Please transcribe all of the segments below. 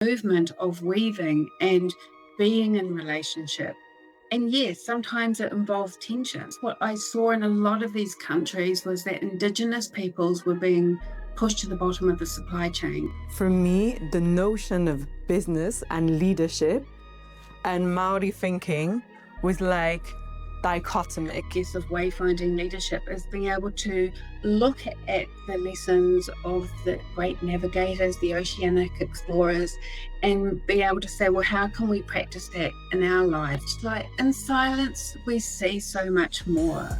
movement of weaving and being in relationship. And yes, sometimes it involves tensions. What I saw in a lot of these countries was that indigenous peoples were being pushed to the bottom of the supply chain. For me, the notion of business and leadership and Maori thinking was like dichotomic. Piece of wayfinding leadership is being able to look at the lessons of the great navigators, the oceanic explorers, and be able to say, well, how can we practice that in our lives? Like in silence, we see so much more.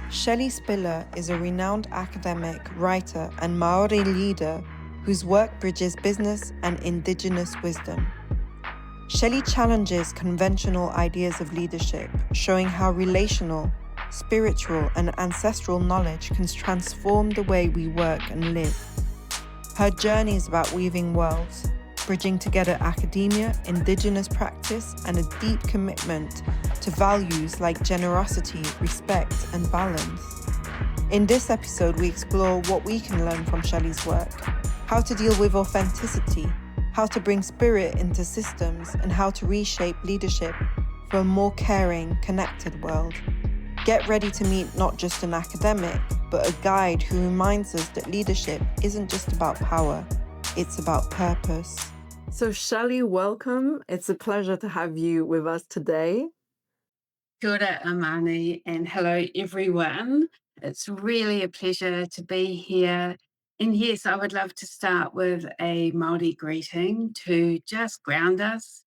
Chellie Spiller is a renowned academic, writer, and Maori leader whose work bridges business and indigenous wisdom. Chellie challenges conventional ideas of leadership, showing how relational, spiritual, and ancestral knowledge can transform the way we work and live. Her journey is about weaving worlds, bridging together academia, indigenous practice, and a deep commitment to values like generosity, respect, and balance. In this episode, we explore what we can learn from Chellie's work, how to deal with authenticity, how to bring spirit into systems, and how to reshape leadership for a more caring, connected world. Get ready to meet not just an academic, but a guide who reminds us that leadership isn't just about power, it's about purpose. So Chellie, welcome. It's a pleasure to have you with us today. Kia ora, Amani, and hello, everyone. It's really a pleasure to be here. And yes, I would love to start with a Māori greeting to just ground us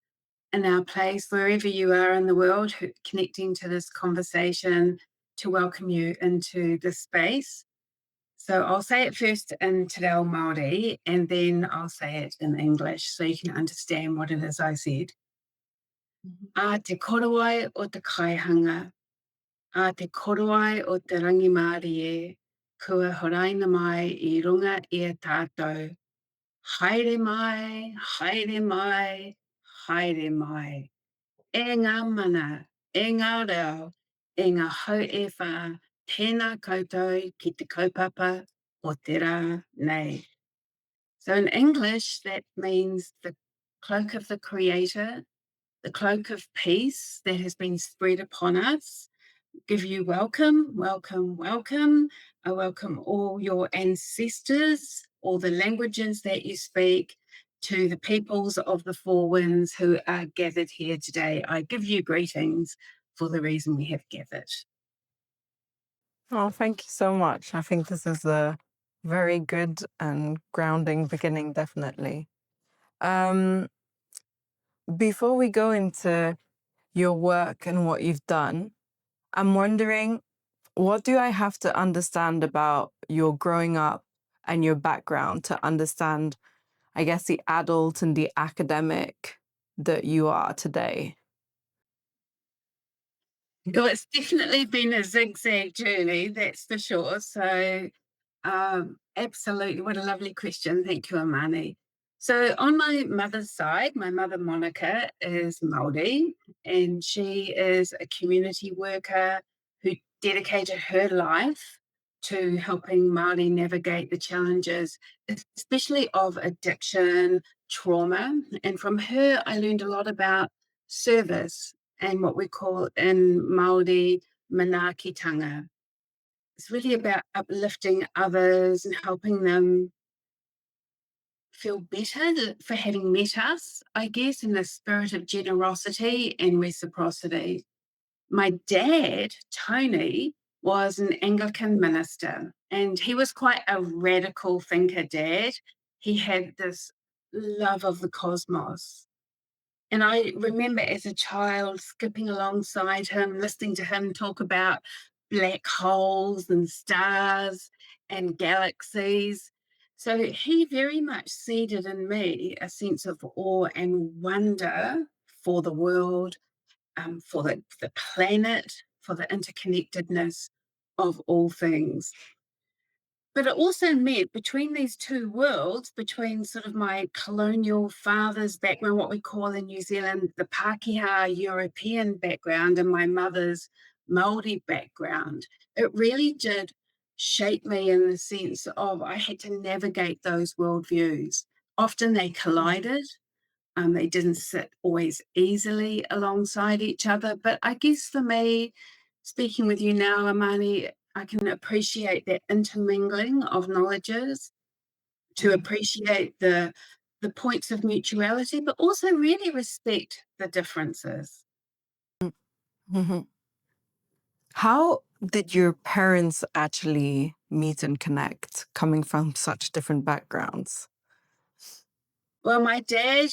in our place, wherever you are in the world, connecting to this conversation, to welcome you into this space. So I'll say it first in Te Reo Māori, and then I'll say it in English so you can understand what it is I said. A te korowai o te kaihanga, a te korowai o te rangi Māori e, kua horaina mai I runga I a tātou. Haere mai, haere mai, haere mai. E ngā mana, e ngā reo, e ngā hau e whā, tēnā koutou ki te kaupapa o te rā nei. So in English, that means the cloak of the Creator, the cloak of peace that has been spread upon us. Give you welcome, welcome, welcome. I welcome all your ancestors, all the languages that you speak, to the peoples of the four winds who are gathered here today. I give you greetings for the reason we have gathered. Oh, thank you so much. I think this is a very good and grounding beginning, definitely. Before we go into your work and what you've done, I'm wondering, what do I have to understand about your growing up and your background to understand, I guess, the adult and the academic that you are today? Well, it's definitely been a zigzag journey, that's for sure. So absolutely, what a lovely question. Thank you, Amani. So on my mother's side, my mother Monica is Māori, and she is a community worker who dedicated her life to helping Māori navigate the challenges, especially of addiction, trauma. And from her, I learned a lot about service and what we call in Māori manaakitanga. It's really about uplifting others and helping them feel better for having met us, I guess, in the spirit of generosity and reciprocity. My dad, Tony, was an Anglican minister, and he was quite a radical thinker, Dad. He had this love of the cosmos. And I remember as a child skipping alongside him, listening to him talk about black holes and stars and galaxies. So he very much seeded in me a sense of awe and wonder for the world, for the planet, for the interconnectedness of all things. But it also meant between these two worlds, between sort of my colonial father's background, what we call in New Zealand the Pākehā European background, and my mother's Māori background, it really did shape me in the sense of I had to navigate those worldviews. Often they collided. They didn't sit always easily alongside each other. But I guess for me, speaking with you now, Amani, I can appreciate that intermingling of knowledges, to appreciate the points of mutuality, but also really respect the differences. Mhm. How did your parents actually meet and connect, coming from such different backgrounds? Well, my dad,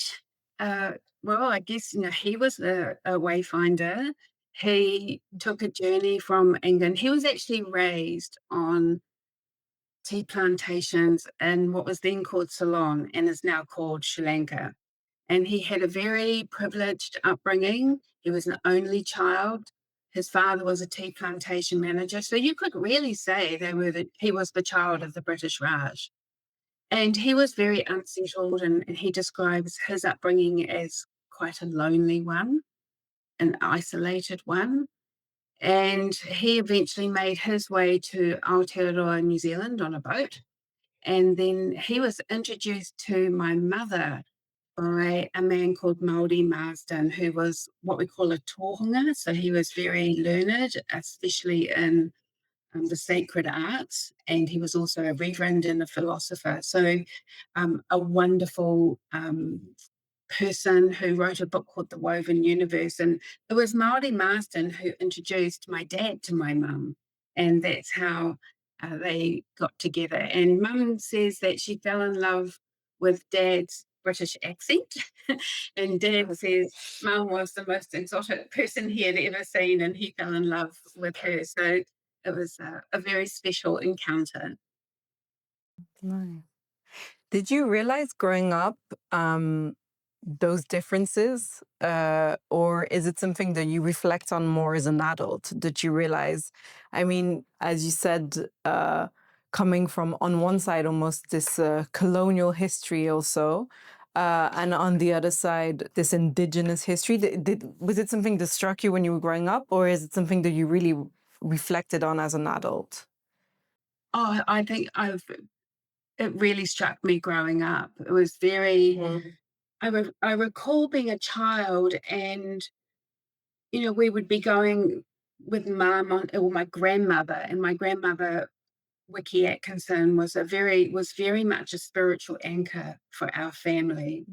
uh, well, I guess, he was a wayfinder. He took a journey from England. He was actually raised on tea plantations in what was then called Ceylon and is now called Sri Lanka. And he had a very privileged upbringing. He was an only child. His father was a tea plantation manager. So you could really say he was the child of the British Raj. And he was very unsettled, and he describes his upbringing as quite a lonely one, an isolated one. And he eventually made his way to Aotearoa, New Zealand on a boat. And then he was introduced to my mother by a man called Maori Marsden, who was what we call a tohunga. So he was very learned, especially in the sacred arts, and he was also a reverend and a philosopher. So a wonderful person who wrote a book called The Woven Universe. And it was Maori Marsden who introduced my dad to my mum. And that's how they got together. And mum says that she fell in love with dad's British accent. And dad says mum was the most exotic person he had ever seen, and he fell in love with her. So it was a very special encounter. Nice. Did you realize growing up those differences, or is it something that you reflect on more as an adult? Did you realize? I mean, as you said, coming from on one side almost this colonial history also, and on the other side this indigenous history. Was it something that struck you when you were growing up, or is it something that you really reflected on as an adult? Oh, I think it really struck me growing up. It was very, I recall being a child, and, we would be going with mum or my grandmother, and my grandmother, Wiki Atkinson, was very much a spiritual anchor for our family.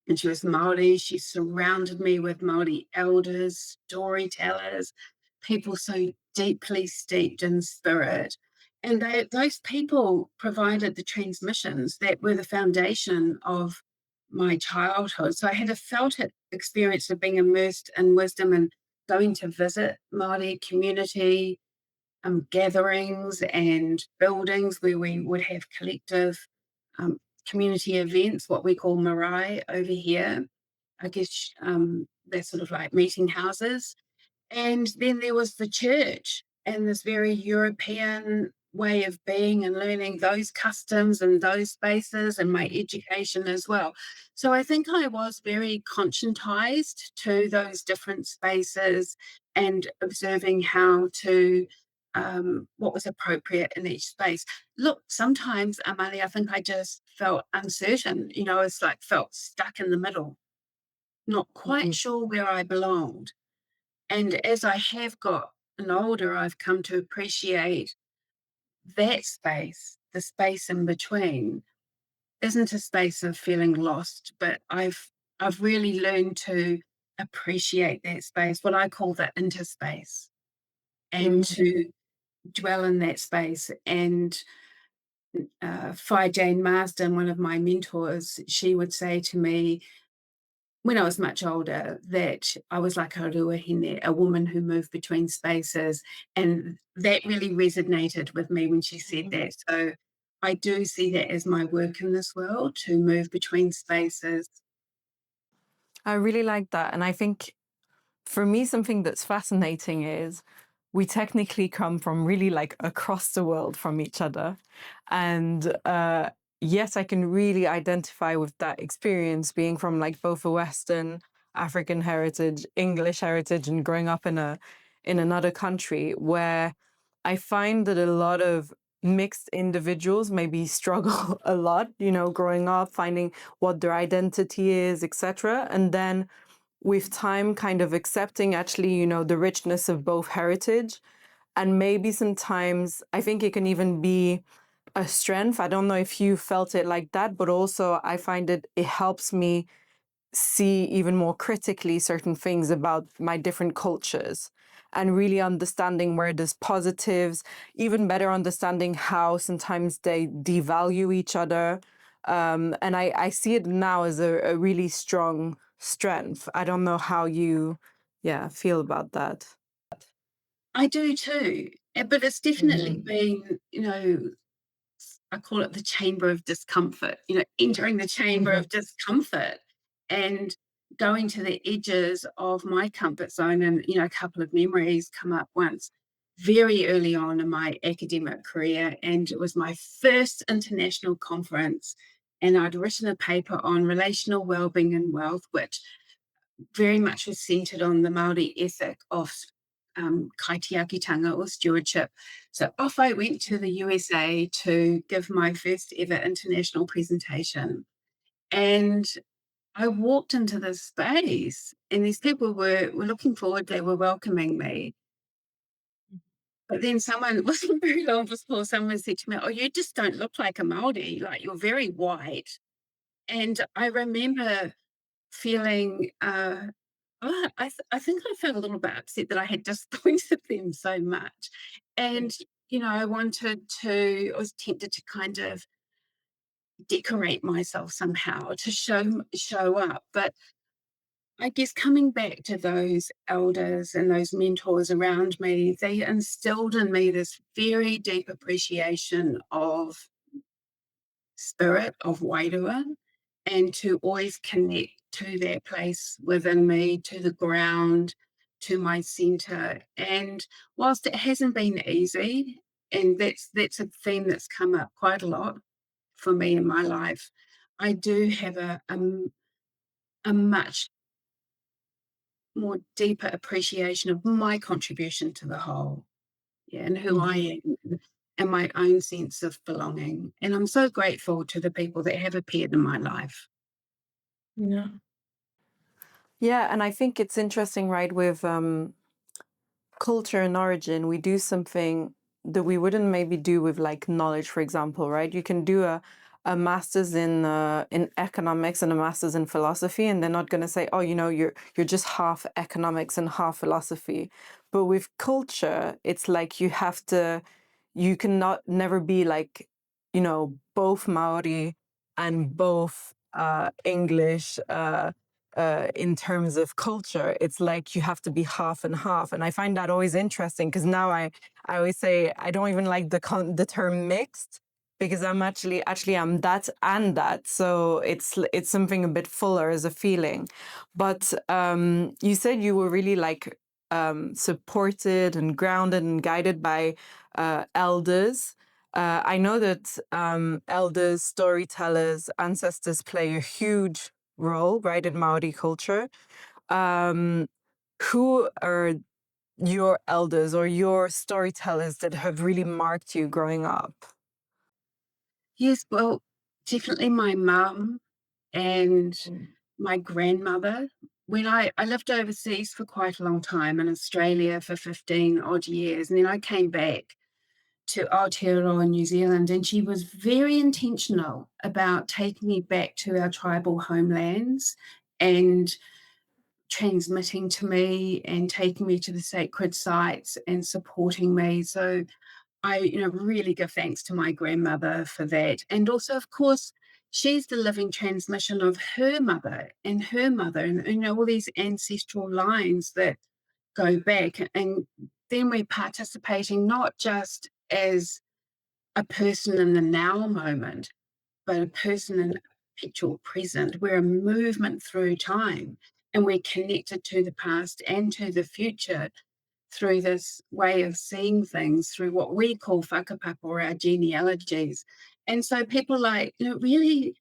And she was Māori. She surrounded me with Māori elders, storytellers, people so deeply steeped in spirit. And those people provided the transmissions that were the foundation of my childhood. So I had a felt experience of being immersed in wisdom and going to visit Māori community gatherings and buildings where we would have collective um, community events, what we call marae over here. I guess they're sort of like meeting houses. And then there was the church and this very European way of being and learning those customs and those spaces, and my education as well. So I think I was very conscientized to those different spaces and observing how to what was appropriate in each space. Look, sometimes, Amali, I think I just felt uncertain. It's like felt stuck in the middle, not quite Mhm. sure where I belonged. And as I have gotten older, I've come to appreciate that space, the space in between, isn't a space of feeling lost, but I've really learned to appreciate that space, what I call the interspace, and to dwell in that space. And Phi Jane Marsden, one of my mentors, she would say to me, when I was much older, that I was like a ruahine, a woman who moved between spaces. And that really resonated with me when she said Mhm. that. So I do see that as my work in this world, to move between spaces. I really like that. And I think for me, something that's fascinating is we technically come from really like across the world from each other. And yes, I can really identify with that experience being from like both a Western African heritage, English heritage, and growing up in another country where I find that a lot of mixed individuals maybe struggle a lot, you know, growing up, finding what their identity is, etc. And then with time kind of accepting actually, you know, the richness of both heritage. And maybe sometimes I think it can even be a strength. I don't know if you felt it like that, but also I find it helps me see even more critically certain things about my different cultures and really understanding where there's positives, even better understanding how sometimes they devalue each other. And I see it now as a really strong strength. I don't know how you, yeah, feel about that. I do too, but it's definitely been, I call it the chamber of discomfort, entering the chamber of discomfort and going to the edges of my comfort zone. And, a couple of memories come up once very early on in my academic career. And it was my first international conference. And I'd written a paper on relational well-being and wealth, which very much was centered on the Māori ethic of kaitiakitanga or stewardship. So off I went to the USA to give my first ever international presentation. And I walked into this space and these people were looking forward, they were welcoming me. But then someone, it wasn't very long before someone said to me, "Oh, you just don't look like a Māori, like you're very white." And I remember feeling, I think I felt a little bit upset that I had disappointed them so much. And, I was tempted to kind of decorate myself somehow to show up. But I guess coming back to those elders and those mentors around me, they instilled in me this very deep appreciation of spirit of wairua and to always connect to that place within me, to the ground, to my center. And whilst it hasn't been easy, and that's a theme that's come up quite a lot for me in my life, I do have a much more deeper appreciation of my contribution to the whole. Yeah, and who I am and my own sense of belonging. And I'm so grateful to the people that have appeared in my life. Yeah. Yeah, and I think it's interesting, right, with culture and origin, we do something that we wouldn't maybe do with like knowledge, for example, right? You can do a master's in economics and a master's in philosophy, and they're not going to say, oh, you know, you're just half economics and half philosophy. But with culture, it's like you cannot never be like, you know, both Maori and both English. In terms of culture, it's like you have to be half and half, and I find that always interesting because now I always say I don't even like the term mixed because I'm actually I'm that and that, so it's something a bit fuller as a feeling. But you said you were really like supported and grounded and guided by elders. I know that elders, storytellers, ancestors play a huge role, right, in Maori culture. Um, who are your elders or your storytellers that have really marked you growing up? Yes, well, definitely my mum and my grandmother. When I lived overseas for quite a long time in Australia for 15 odd years, and then I came back to Aotearoa, New Zealand, and she was very intentional about taking me back to our tribal homelands and transmitting to me and taking me to the sacred sites and supporting me. So I, really give thanks to my grandmother for that. And also, of course, she's the living transmission of her mother and her mother, and all these ancestral lines that go back. And then we're participating not just as a person in the now moment, but a person in the perpetual present. We're a movement through time, and we're connected to the past and to the future through this way of seeing things through what we call whakapapa or our genealogies. And so people like, really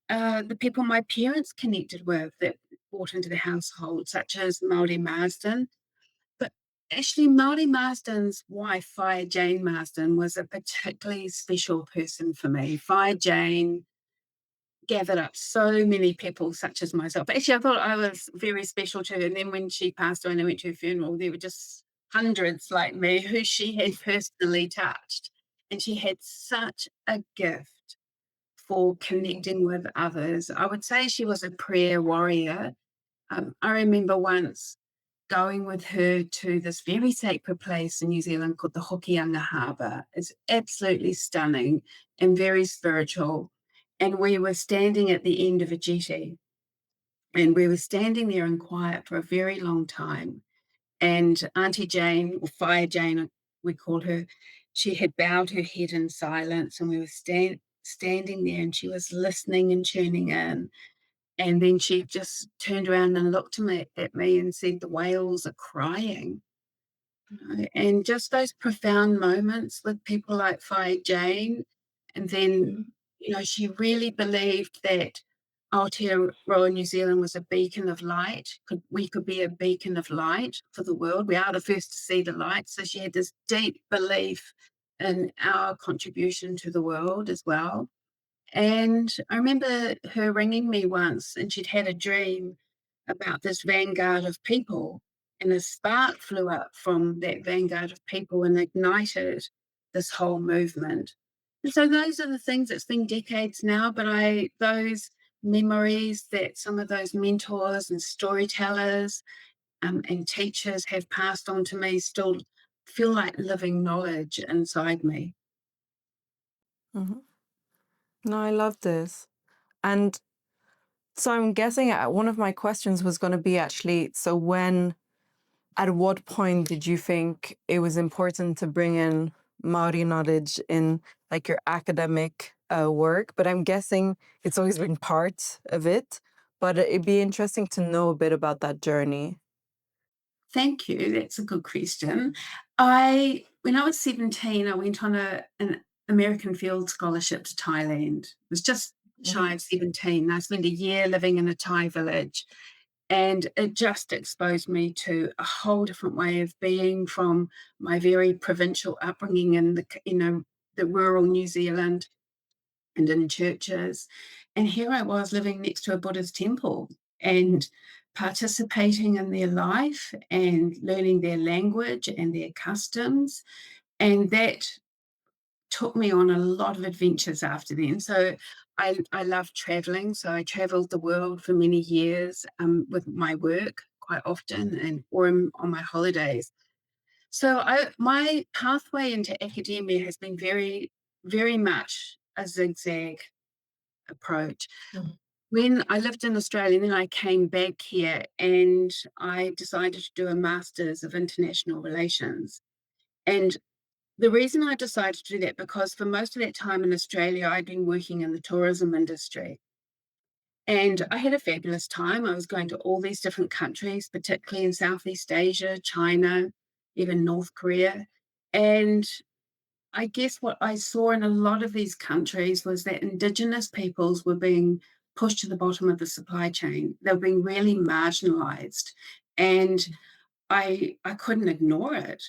the people my parents connected with that brought into the household, such as Māori Marsden. But actually, Māori Marsden's wife, Fire Jane Marsden, was a particularly special person for me. Fire Jane gathered up so many people, such as myself. Actually, I thought I was very special to her. And then when she passed away and I went to her funeral, there were just hundreds like me who she had personally touched. And she had such a gift for connecting with others. I would say she was a prayer warrior. I remember once going with her to this very sacred place in New Zealand called the Hokianga Harbour. It's absolutely stunning and very spiritual. And we were standing at the end of a jetty, and we were standing there in quiet for a very long time. And Auntie Jane, or Fire Jane, we called her, she had bowed her head in silence, and we were standing there, and she was listening and tuning in. And then she just turned around and looked at me and said, "The whales are crying." And just those profound moments with people like Fire Jane. And then, she really believed that Aotearoa New Zealand was a beacon of light. We could be a beacon of light for the world. We are the first to see the light. So she had this deep belief in our contribution to the world as well. And I remember her ringing me once, and she'd had a dream about this vanguard of people, and a spark flew up from that vanguard of people and ignited this whole movement. And so those are the things. It's been decades now, but those memories that some of those mentors and storytellers and teachers have passed on to me still feel like living knowledge inside me. Mhm. No, I love this. And so I'm guessing one of my questions was going to be actually, at what point did you think it was important to bring in Maori knowledge in like your academic work? But I'm guessing it's always been part of it. But it'd be interesting to know a bit about that journey. Thank you. That's a good question. When I was 17, I went on an American field scholarship to Thailand. It was just shy of 17. I spent a year living in a Thai village, and it just exposed me to a whole different way of being from my very provincial upbringing in the rural New Zealand and in churches. And here I was living next to a Buddhist temple and participating in their life and learning their language and their customs. And that took me on a lot of adventures after then. So I love traveling. So I traveled the world for many years with my work quite often on my holidays. So my pathway into academia has been very, very much a zigzag approach. Mhm. When I lived in Australia, then I came back here and I decided to do a Master's of International Relations. And the reason I decided to do that, because for most of that time in Australia, I'd been working in the tourism industry. And I had a fabulous time. I was going to all these different countries, particularly in Southeast Asia, China, even North Korea. And I guess what I saw in a lot of these countries was that indigenous peoples were being pushed to the bottom of the supply chain. They were being really marginalized. And I couldn't ignore it.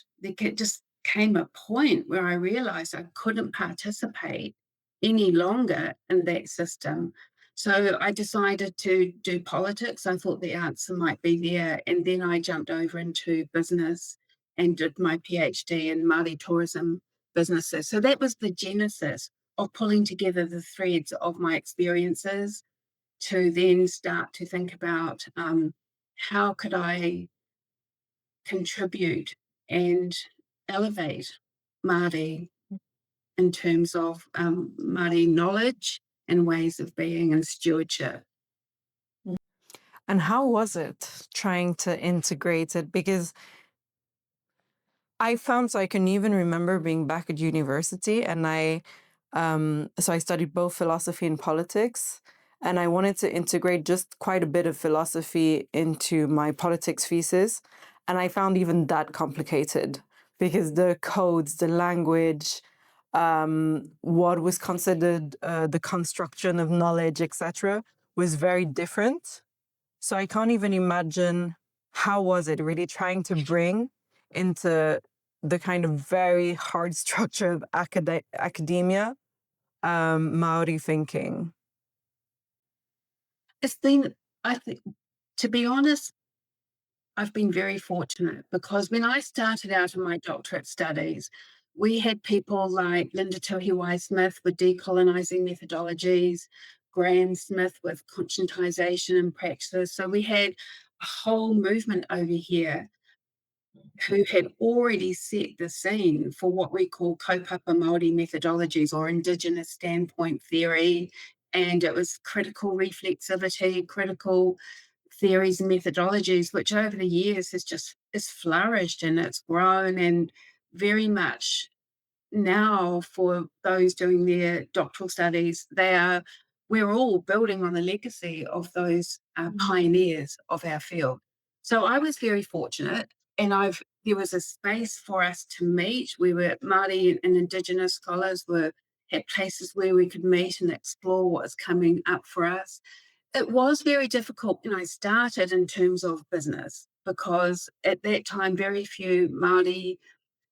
Just came a point where I realized I couldn't participate any longer in that system. So I decided to do politics. I thought the answer might be there. And then I jumped over into business and did my PhD in Māori tourism businesses. So that was the genesis of pulling together the threads of my experiences to then start to think about how could I contribute and elevate Māori in terms of Māori knowledge and ways of being and stewardship. And how was it trying to integrate it? Because I found, so I can even remember being back at university, and so I studied both philosophy and politics, and I wanted to integrate just quite a bit of philosophy into my politics thesis. And I found even that complicated because the codes, the language, what was considered the construction of knowledge, etc., was very different. So I can't even imagine how was it really trying to bring into the kind of very hard structure of academia, Maori thinking. It's been, I think, to be honest, I've been very fortunate because when I started out in my doctorate studies, we had people like Linda Tauhiwai Smith with decolonizing methodologies, Graham Smith with conscientization and praxis. So we had a whole movement over here who had already set the scene for what we call kaupapa Māori methodologies or indigenous standpoint theory. And it was critical reflexivity, critical theories and methodologies, which over the years has flourished and it's grown, and very much now for those doing their doctoral studies, we're all building on the legacy of those pioneers of our field. So I was very fortunate, and there was a space for us to meet. We were Māori and Indigenous scholars had places where we could meet and explore what was coming up for us. It was very difficult when I started in terms of business because at that time very few Māori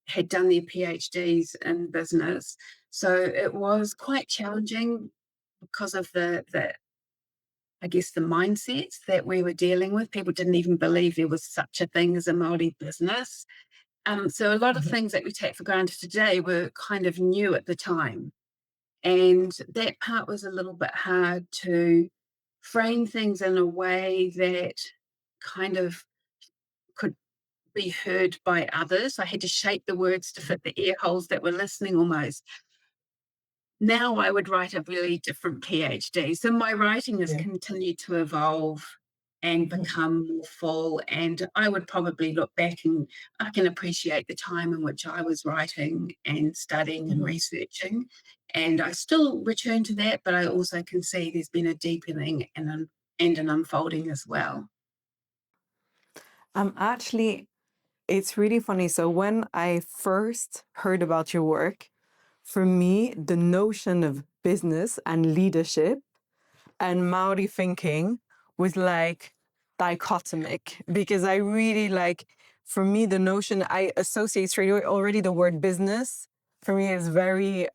had done their PhDs in business. So it was quite challenging because of the I guess the mindsets that we were dealing with. People didn't even believe there was such a thing as a Māori business. So a lot of things that we take for granted today were kind of new at the time. And that part was a little bit hard to frame things in a way that kind of could be heard by others. I had to shape the words to fit the ear holes that were listening almost. Now I would write a really different PhD. So my writing has continued to evolve and become more full. And I would probably look back and I can appreciate the time in which I was writing and studying and researching. And I still return to that, but I also can see there's been a deepening and an unfolding as well. Actually, it's really funny. So when I first heard about your work, for me, the notion of business and leadership and Maori thinking was like dichotomic because I really for me, the notion I associate straight away already the word business for me is very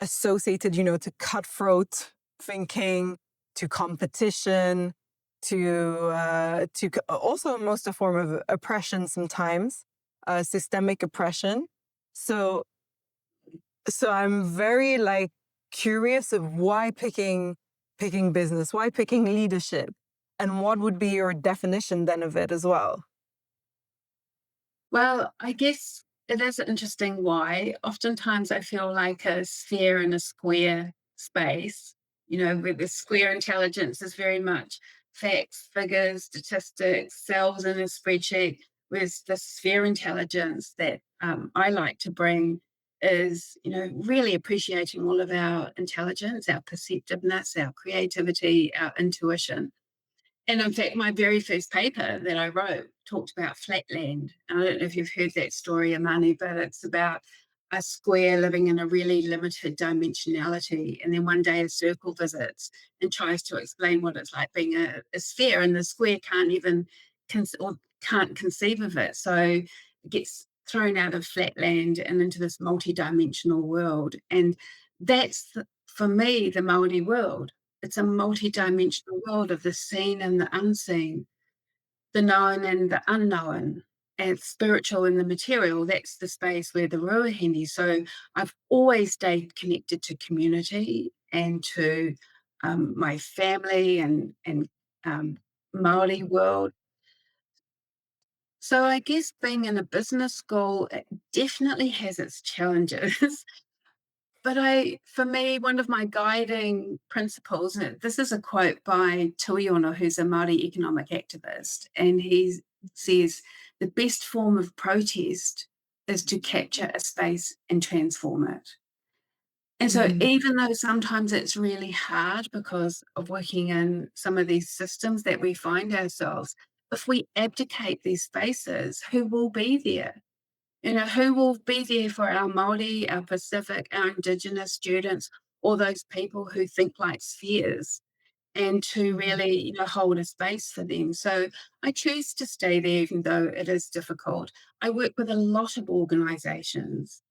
associated, to cutthroat thinking, to competition, to also almost a form of oppression sometimes, systemic oppression. So I'm very curious of why picking business, why picking leadership, and what would be your definition then of it as well? Well, I guess it is interesting why. Oftentimes I feel like a sphere and a square space, where the square intelligence is very much facts, figures, statistics, cells in a spreadsheet, whereas the sphere intelligence that I like to bring is, really appreciating all of our intelligence, our perceptiveness, our creativity, our intuition. And in fact, my very first paper that I wrote talked about flatland. I don't know if you've heard that story, Amani, but it's about a square living in a really limited dimensionality. And then one day a circle visits and tries to explain what it's like being a sphere, and the square can't even can't conceive of it. So it gets thrown out of flatland and into this multi-dimensional world. And that's, for me, the Māori world. It's a multi-dimensional world of the seen and the unseen, the known and the unknown, and spiritual and the material. That's the space where the ruahine. So I've always stayed connected to community and to my family and Māori world. So I guess being in a business school, it definitely has its challenges. But for me, one of my guiding principles, and this is a quote by Tuiona, who's a Māori economic activist, and he says, the best form of protest is to capture a space and transform it. And so even though sometimes it's really hard because of working in some of these systems that we find ourselves, if we abdicate these spaces, who will be there? Who will be there for our Māori, our Pacific, our Indigenous students, all those people who think like spheres, and to Mhm. really, hold a space for them. So I choose to stay there, even though it is difficult. I work with a lot of organizations,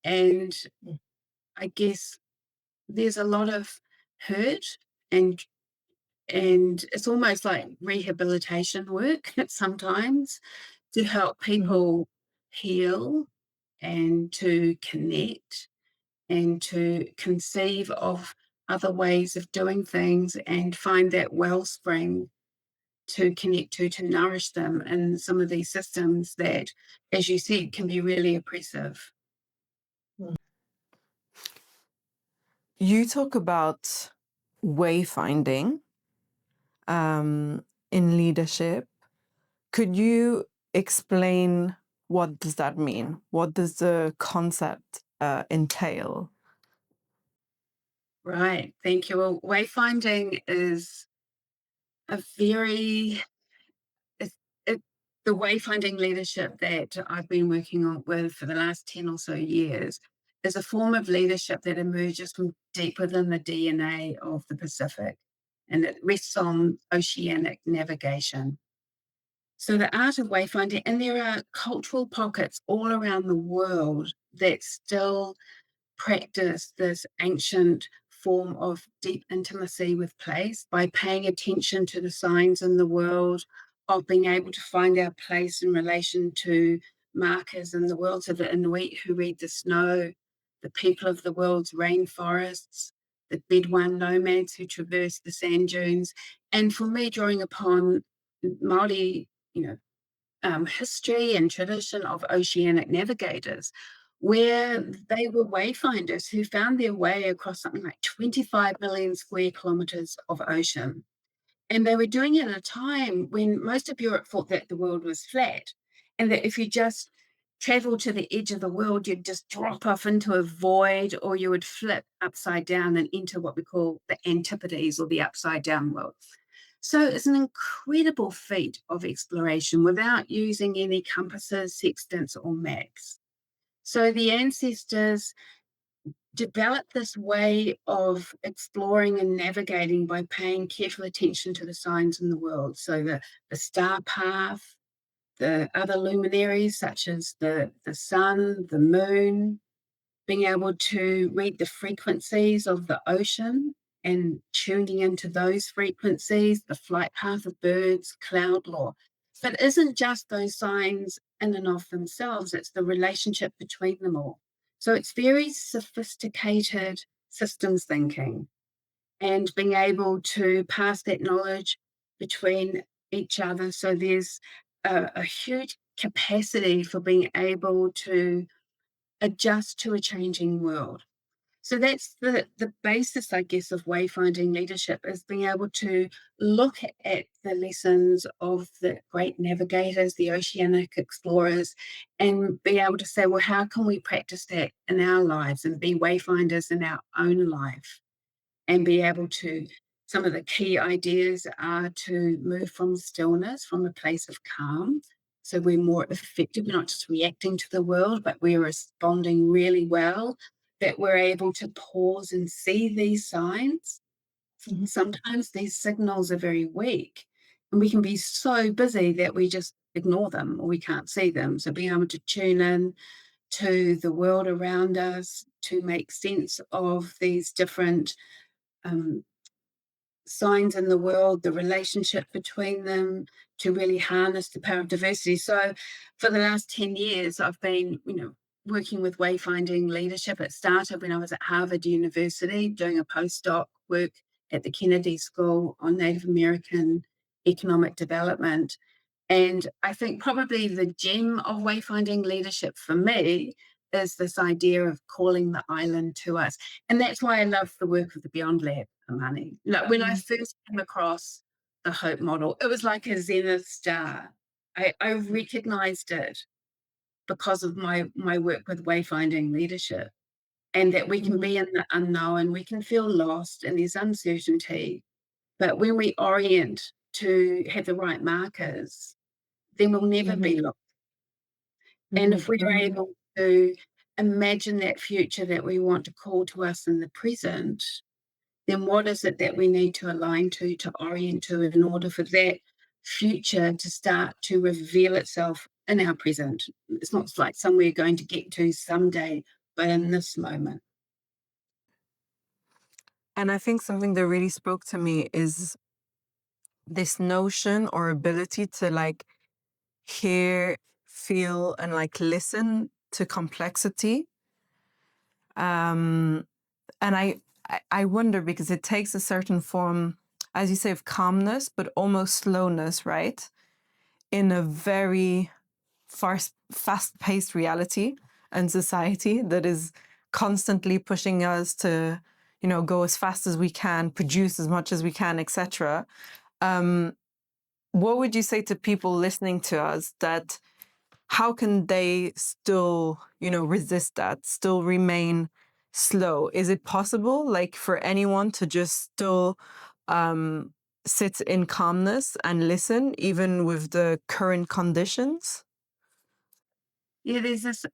and Mm. I guess there's a lot of hurt, and it's almost like rehabilitation work sometimes to help Mhm. people heal and to connect and to conceive of other ways of doing things and find that wellspring to connect to nourish them in some of these systems that, as you said, can be really oppressive. Mm. You talk about wayfinding in leadership. Could you explain what does that mean? What does the concept entail? Right. Thank you. Well, wayfinding is a very it's it the wayfinding leadership that I've been working on with for the last 10 or so years is a form of leadership that emerges from deep within the DNA of the Pacific, and it rests on oceanic navigation. So the art of wayfinding, and there are cultural pockets all around the world that still practice this ancient form of deep intimacy with place by paying attention to the signs in the world, of being able to find our place in relation to markers in the world. So the Inuit who read the snow, the people of the world's rainforests, the Bedouin nomads who traverse the sand dunes, and for me, drawing upon Māori, history and tradition of oceanic navigators, where they were wayfinders who found their way across something like 25 million square kilometres of ocean. And they were doing it at a time when most of Europe thought that the world was flat, and that if you just travel to the edge of the world, you'd just drop off into a void, or you would flip upside down and enter what we call the antipodes, or the upside down world. So it's an incredible feat of exploration without using any compasses, sextants, or maps. So the ancestors developed this way of exploring and navigating by paying careful attention to the signs in the world. So the star path, the other luminaries such as the sun, the moon, being able to read the frequencies of the ocean and tuning into those frequencies, the flight path of birds, cloud law. But it isn't just those signs in and of themselves, it's the relationship between them all. So it's very sophisticated systems thinking and being able to pass that knowledge between each other. So there's a huge capacity for being able to adjust to a changing world. So that's the basis, I guess, of wayfinding leadership, is being able to look at the lessons of the great navigators, the oceanic explorers, and be able to say, well, how can we practice that in our lives and be wayfinders in our own life? And be able to, some of the key ideas are to move from stillness, from a place of calm. So we're more effective. We're not just reacting to the world, but we're responding really well, that we're able to pause and see these signs. Mhm. Sometimes these signals are very weak, and we can be so busy that we just ignore them or we can't see them. So being able to tune in to the world around us, to make sense of these different um, signs in the world, the relationship between them, to really harness the power of diversity. So for the last 10 years, I've been, working with wayfinding leadership. It started when I was at Harvard University doing a postdoc work at the Kennedy School on Native American economic development. And I think probably the gem of wayfinding leadership for me is this idea of calling the island to us. And that's why I love the work of the Beyond Lab, Amani. Like when I Mhm. first came across the Hope model, it was like a zenith star. I recognized it because of my work with wayfinding leadership, and that we can Mhm. be in the unknown, we can feel lost, and there's uncertainty. But when we orient to have the right markers, then we'll never Mhm, be lost. And mhm, if we are able to imagine that future that we want to call to us in the present, then what is it that we need to align to orient to in order for that future to start to reveal itself in our present? It's not like somewhere going to get to someday, but in this moment. and I think something that really spoke to me is this notion or ability to, like, hear, feel, and, like, listen to complexity. Um, and I wonder because it takes a certain form, as you say, of calmness, but almost slowness, right? In a very fast-paced reality and society that is constantly pushing us to, go as fast as we can, produce as much as we can, etc. Um, what would you say to people listening to us that how can they still, resist that, still remain slow? Is it possible, like, for anyone to just still um, sit in calmness and listen, even with the current conditions? Yeah, there's this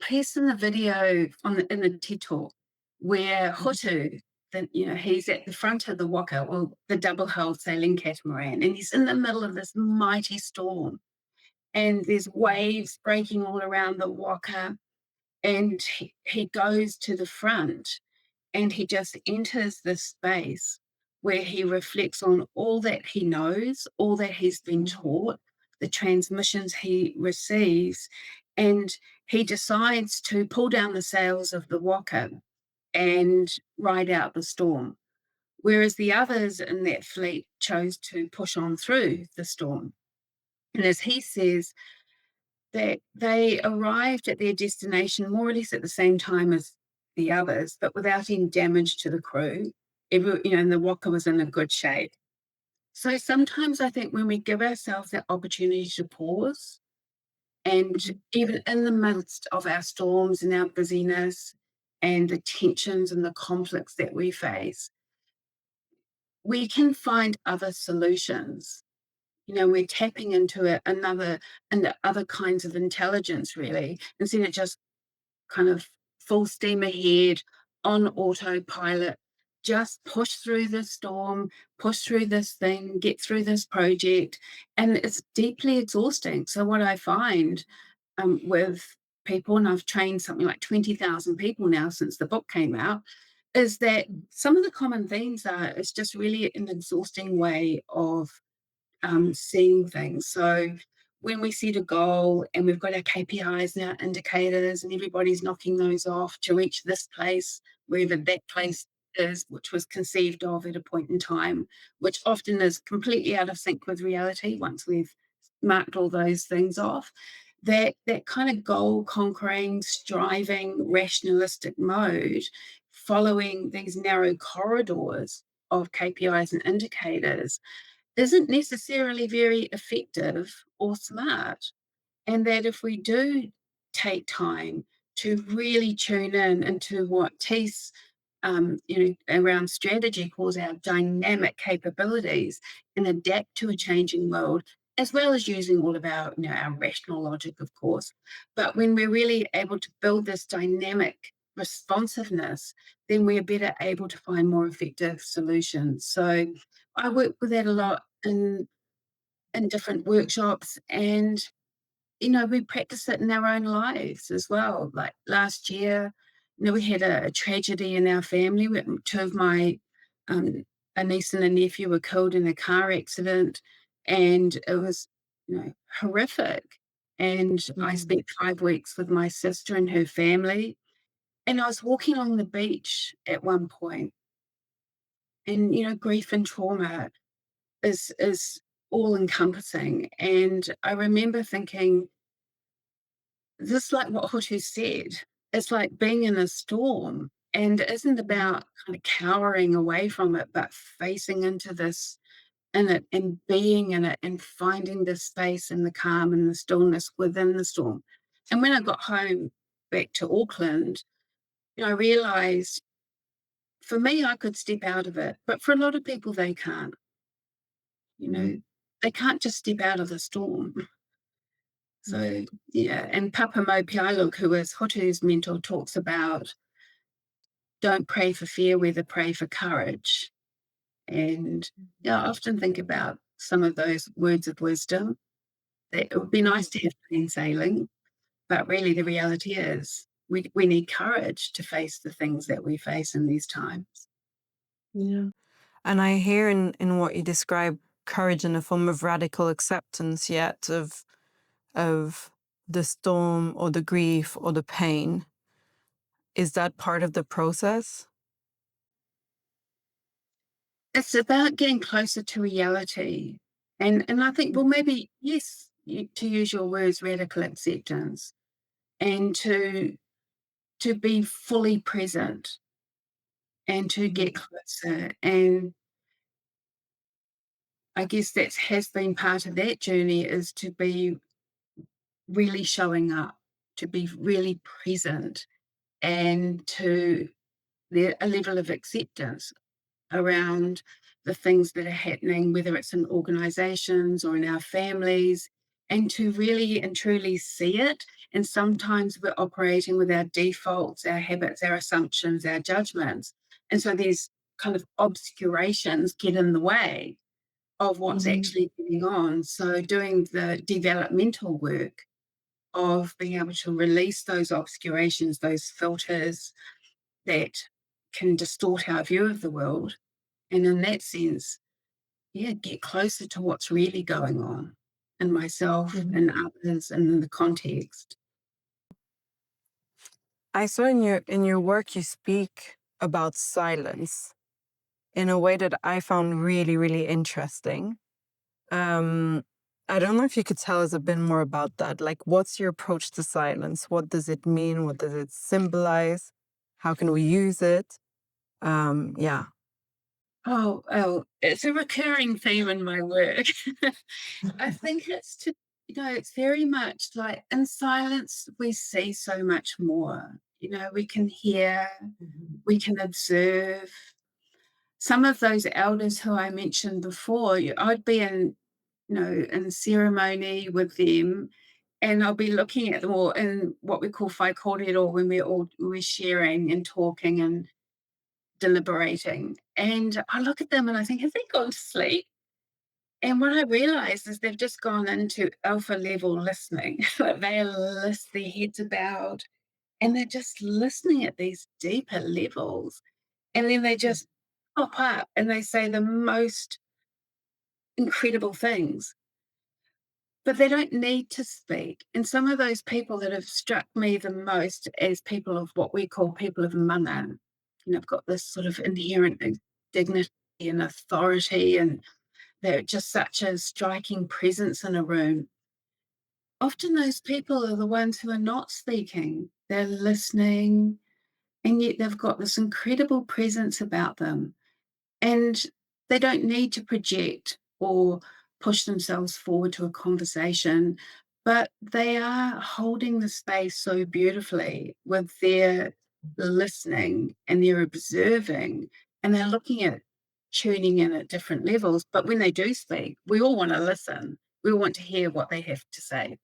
piece in the video in the TED Talk where Mhm, hautū, he's at the front of the waka, well, the double-hulled sailing catamaran, and he's in the middle of this mighty storm, and there's waves breaking all around the waka, and he goes to the front and he just enters this space where he reflects on all that he knows, all that he's been taught, the transmissions he receives, and he decides to pull down the sails of the waka and ride out the storm. Whereas the others in that fleet chose to push on through the storm. And as he says, that they arrived at their destination more or less at the same time as the others, but without any damage to the crew. And the Waka was in a good shape. So sometimes I think when we give ourselves that opportunity to pause, and mhm, even in the midst of our storms and our busyness and the tensions and the conflicts that we face, we can find other solutions. We're tapping into and the other kinds of intelligence, really, instead of just kind of full steam ahead on autopilot. Just push through the storm, push through this thing, get through this project. And it's deeply exhausting. So, what I find with people, and I've trained something like 20,000 people now since the book came out, is that some of the common themes are it's just really an exhausting way of seeing things. So when we set a goal and we've got our KPIs and our indicators and everybody's knocking those off to reach this place, wherever that place is, which was conceived of at a point in time, which often is completely out of sync with reality once we've marked all those things off. That kind of goal conquering, striving, rationalistic mode, following these narrow corridors of KPIs and indicators isn't necessarily very effective or smart. And that if we do take time to really tune in into what Tees, around strategy calls our dynamic capabilities and adapt to a changing world, as well as using all of our rational logic, of course. But when we're really able to build this dynamic responsiveness, then we're better able to find more effective solutions. So I work with that a lot in different workshops, and we practice it in our own lives as well. Like last year, we had a tragedy in our family. Two of my um, a niece and a nephew were killed in a car accident, and it was horrific. And I mhm, spent 5 weeks with my sister and her family, and I was walking along the beach at one point, and grief and trauma is all encompassing. And I remember thinking, just like what hautū said, it's like being in a storm and it isn't mhm, about kind of cowering away from it, but facing into this in it and being in it and finding the space and the calm and the stillness within the storm. And when I got home back to Auckland, I realized for me, I could step out of it, but for a lot of people, they can't. You know, they can't just step out of the storm. So, yeah, and Papa Mopialuk, who is Hautū's mentor, talks about don't pray for fear, whether pray for courage. And yeah, I often think about some of those words of wisdom. That it would be nice to have plain sailing, but really the reality is we need courage to face the things that we face in these times. Yeah. And I hear in what you describe courage in a form of radical acceptance yet of the storm or the grief or the pain. Is that part of the process? It's about getting closer to reality. And I think, well, maybe, yes, to use your words, radical acceptance, and to be fully present and to get closer. And I guess that has been part of that journey, is to be really showing up, to be really present, and to a level of acceptance around the things that are happening, whether it's in organizations or in our families, and to really and truly see it. And sometimes we're operating with our defaults, our habits, our assumptions, our judgments. And so these kind of obscurations get in the way of what's actually going on. So doing the developmental work of being able to release those obscurations, those filters that can distort our view of the world, and in that sense, yeah, get closer to what's really going on in myself and others and in the context. I saw in your work you speak about silence in a way that I found really, really interesting. Um, I don't know if you could tell us a bit more about that. Like, what's your approach to silence? What does it mean? What does it symbolize? How can we use it? Yeah. Oh, it's a recurring theme in my work. I think it's very much like in silence, we see so much more. We can hear, we can observe. Some of those elders who I mentioned before, I'd be in ceremony with them, and I'll be looking at them all in what we call whaikorero, when we're sharing and talking and deliberating. And I look at them and I think, have they gone to sleep? And what I realize is they've just gone into alpha level listening. Like their heads are bowed, and they're just listening at these deeper levels. And then they just pop up and they say the most incredible things, but they don't need to speak. And some of those people that have struck me the most as people of what we call people of mana, have got this sort of inherent dignity and authority, and they're just such a striking presence in a room. Often those people are the ones who are not speaking. They're listening, and yet they've got this incredible presence about them. And they don't need to project or push themselves forward to a conversation, but they are holding the space so beautifully with their listening and their observing, and they're looking at tuning in at different levels. But when they do speak, we all want to listen. We all want to hear what they have to say.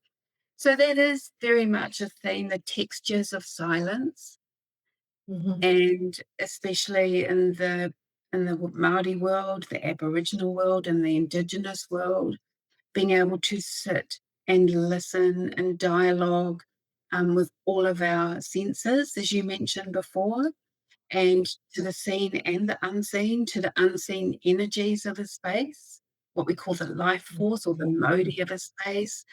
So that is very much a theme, the textures of silence, and especially in the Māori world, the Aboriginal world, and the indigenous world, being able to sit and listen and dialogue with all of our senses, as you mentioned before, and to the seen and the unseen energies of a space, what we call the life force or the modi of a space,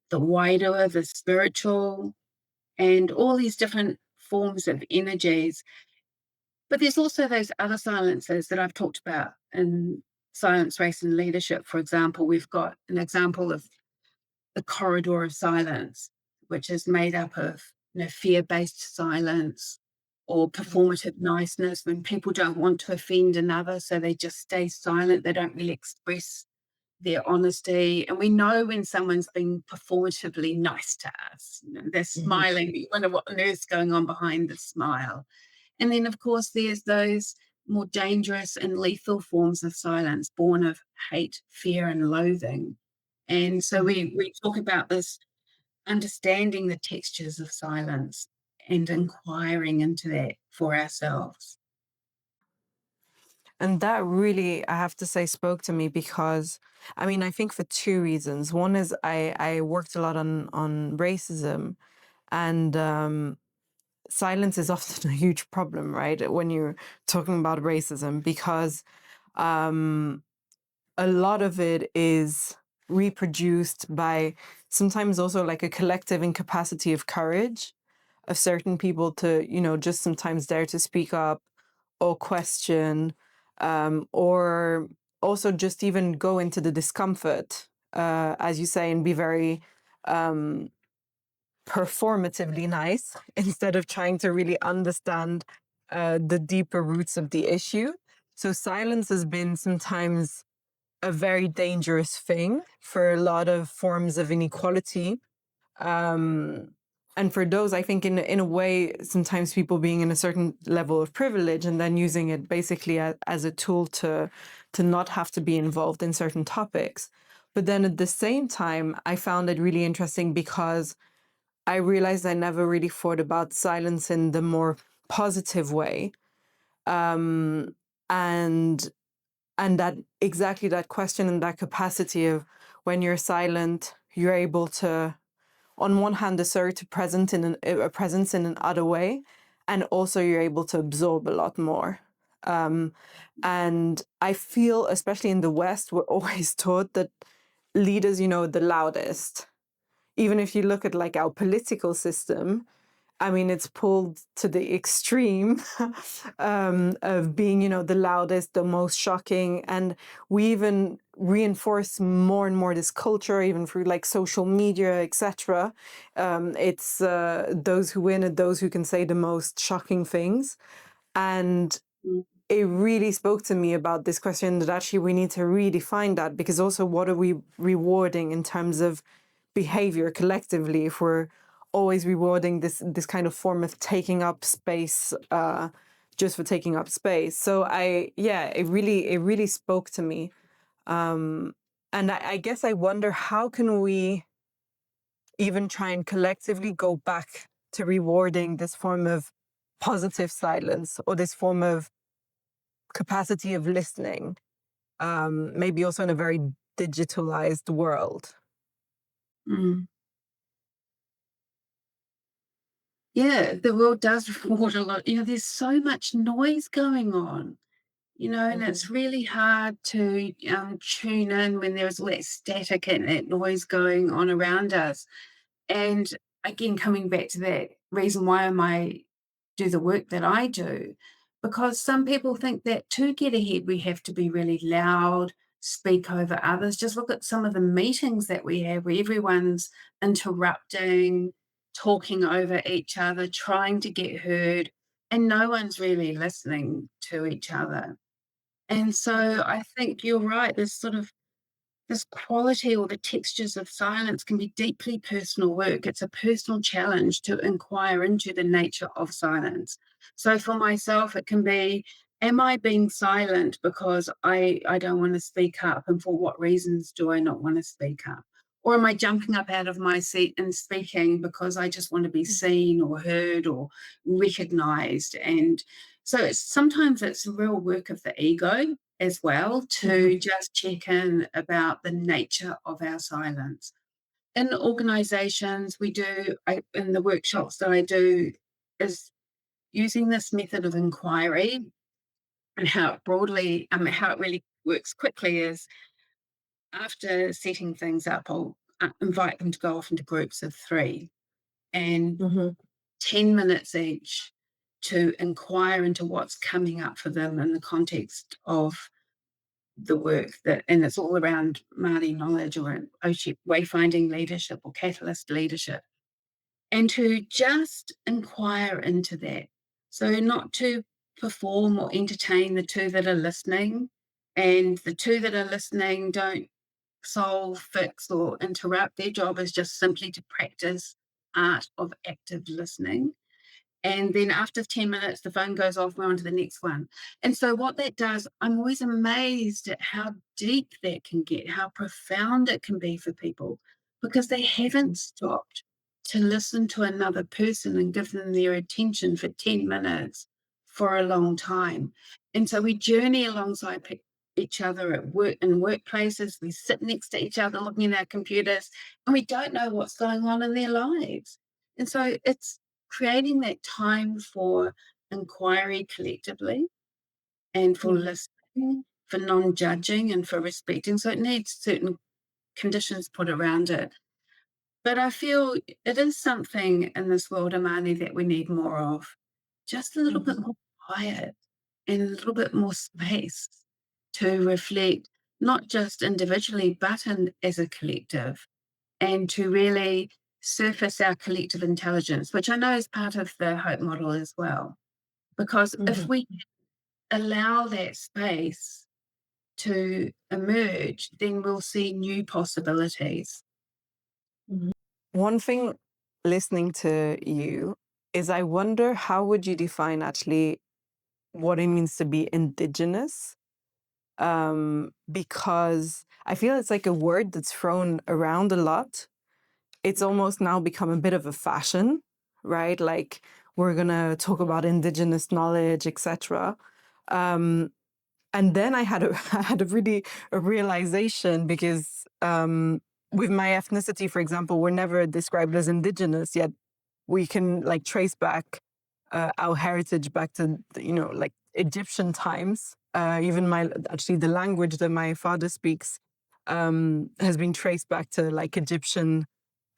the wairua, the spiritual, and all these different forms of energies. But there's also those other silences that I've talked about in Silence, Race and Leadership. For example, we've got an example of the corridor of silence, which is made up of fear-based silence or performative niceness, when people don't want to offend another, so they just stay silent. They don't really express their honesty. And we know when someone's being performatively nice to us. They're smiling. You wonder what on earth's going on behind the smile. And then, of course, there's those more dangerous and lethal forms of silence born of hate, fear, and loathing. And so we talk about this understanding the textures of silence and inquiring into that for ourselves. And that really, I have to say, spoke to me because, I mean, I think for two reasons. One is I worked a lot on racism, and silence is often a huge problem, right? When you're talking about racism, because um, a lot of it is reproduced by sometimes also like a collective incapacity of courage of certain people to, just sometimes dare to speak up or question, or also just even go into the discomfort, as you say, and be very um, performatively nice instead of trying to really understand the deeper roots of the issue. So silence has been sometimes a very dangerous thing for a lot of forms of inequality. Um, and for those, I think in a way, sometimes people being in a certain level of privilege and then using it basically as a tool to not have to be involved in certain topics. But then at the same time, I found it really interesting because I realized I never really thought about silence in the more positive way. Um, and and that exactly that question and that capacity of when you're silent, you're able to, on one hand, assert a presence in an other way, and also you're able to absorb a lot more. Um, and I feel, especially in the West, we're always taught that leaders, the loudest. Even if you look at like our political system, I mean, it's pulled to the extreme of being, the loudest, the most shocking. And we even reinforce more and more this culture, even through like social media, etc. It's those who win and those who can say the most shocking things. And Mm. it really spoke to me about this question that actually we need to redefine that, because also what are we rewarding in terms of behavior collectively if we're always rewarding this kind of form of taking up space just for taking up space. So it really spoke to me. And I guess I wonder, how can we even try and collectively go back to rewarding this form of positive silence or this form of capacity of listening, maybe also in a very digitalized world. Mm. Yeah, the world does reward a lot. There's so much noise going on, and it's really hard to tune in when there's all that static and that noise going on around us. And again, coming back to that reason why am I do the work that I do, because some people think that to get ahead, we have to be really loud, speak over others. Just look at some of the meetings that we have where everyone's interrupting, talking over each other, trying to get heard, and no one's really listening to each other. And so I think you're right. This quality or the textures of silence can be deeply personal work. It's a personal challenge to inquire into the nature of silence. So for myself, it can be, am I being silent because I don't want to speak up? And for what reasons do I not want to speak up? Or am I jumping up out of my seat and speaking because I just want to be seen or heard or recognized? And so sometimes it's real work of the ego as well to just check in about the nature of our silence. In organizations, in the workshops that I do, is using this method of inquiry, and how it really works quickly is after setting things up, I'll invite them to go off into groups of 3 and Mm-hmm. 10 minutes each to inquire into what's coming up for them in the context of the work and it's all around Māori knowledge or wayfinding leadership or catalyst leadership, and to just inquire into that. So not to perform or entertain the two that are listening, and the two that are listening don't solve, fix, or interrupt. Their job is just simply to practice art of active listening And then after 10 minutes, the phone goes off, we're on to the next one. And so what that does, I'm always amazed at how deep that can get, how profound it can be for people, because they haven't stopped to listen to another person and give them their attention for 10 minutes for a long time. And so we journey alongside each other at work, in workplaces. We sit next to each other looking at our computers, and we don't know what's going on in their lives. And so it's creating that time for inquiry collectively, and for Mhm. listening, for non-judging, and for respecting. So it needs certain conditions put around it. But I feel it is something in this world, Amani, that we need more of. Just a little bit Mhm. more quiet and a little bit more space to reflect, not just individually, but as a collective, and to really surface our collective intelligence, which I know is part of the Hope model as well. Because if Mhm. we allow that space to emerge, then we'll see new possibilities. Mhm. One thing listening to you is I wonder how would you define actually what it means to be indigenous? Because I feel it's like a word that's thrown around a lot. It's almost now become a bit of a fashion, right? Like we're gonna talk about indigenous knowledge, etc. Um, and then I had a I had a really a realization because with my ethnicity, for example, we're never described as indigenous, yet we can like trace back our heritage back to like Egyptian times. Even my actually the language that my father speaks has been traced back to like Egyptian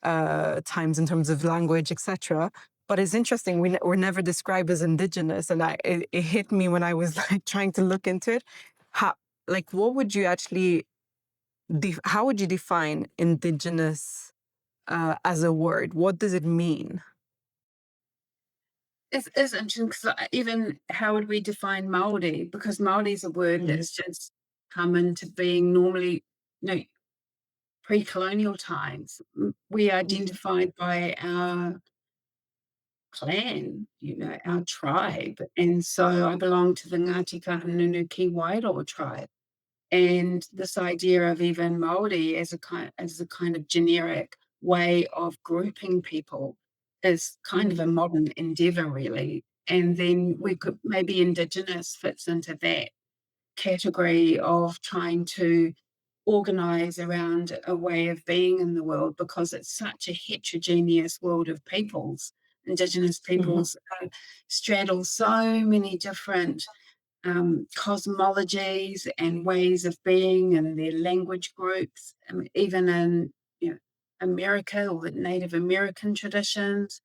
times in terms of language, etc. But it's interesting we're never described as indigenous, and it hit me when I was like trying to look into it. How like what would you actually how would you define indigenous as a word? What does it mean? It's interesting because even how would we define Māori? Because Māori is a word Mhm. that's just come into being normally, pre-colonial times. We Mhm. identified by our clan, our tribe. And so I belong to the Ngāti Kahungunu Wairua tribe. And this idea of even Māori as a kind of generic way of grouping people is kind of Mhm. a modern endeavor, really. And then we could maybe Indigenous fits into that category of trying to organize around a way of being in the world, because it's such a heterogeneous world of peoples. Indigenous Mhm. peoples straddle so many different cosmologies and ways of being and their language groups, even in America, or the Native American traditions,